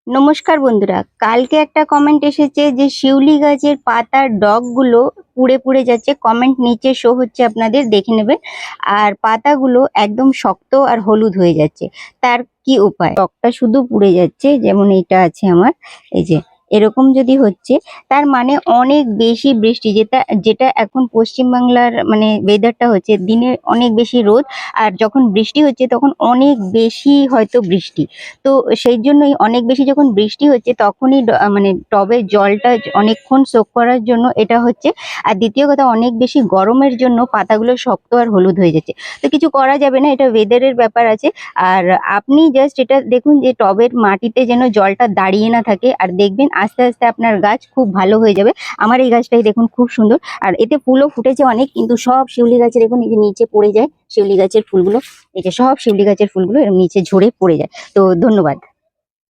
নমস্কার বন্ধুরা, কালকে একটা কমেন্ট এসেছে যে শিউলি গাছের পাতার ডগগুলো পুড়ে পুড়ে যাচ্ছে। কমেন্ট নিচে শো হচ্ছে, আপনাদের দেখে নেবেন। আর পাতাগুলো একদম শক্ত আর হলুদ হয়ে যাচ্ছে। তার কি উপায়? ডগটা শুধু পুড়ে যাচ্ছে, যেমন এইটা আছে আমার, এই যে এরকম যদি হচ্ছে, তার মানে অনেক বেশি বৃষ্টি, যেটা যেটা এখন পশ্চিমবাংলার মানে ওয়েদারটা হচ্ছে, দিনে অনেক বেশি রোদ, আর যখন বৃষ্টি হচ্ছে তখন অনেক বেশি হয়তো বৃষ্টি। তো সেই জন্যই অনেক বেশি যখন বৃষ্টি হচ্ছে তখনই মানে টবের জলটা অনেকক্ষণ সোক করার জন্য এটা হচ্ছে। আর দ্বিতীয় কথা, অনেক বেশি গরমের জন্য পাতাগুলো শক্ত আর হলুদ হয়ে যাচ্ছে। তো কিছু করা যাবে না, এটা ওয়েদারের ব্যাপার আছে। আর আপনি জাস্ট এটা দেখুন যে টবের মাটিতে যেন জলটা দাঁড়িয়ে না থাকে, আর দেখবেন আস্তে আস্তে আপনার গাছ খুব ভালো হয়ে যাবে। আমার এই গাছটাই দেখুন খুব সুন্দর, আর এতে ফুলও ফুটেছে অনেক, কিন্তু সব শিউলি গাছে দেখুন এই যে নিচে পড়ে যায় শিউলি গাছের ফুলগুলো। এই যে সব শিউলি গাছের ফুলগুলো এর নিচে ঝরে পড়ে যায়। তো ধন্যবাদ।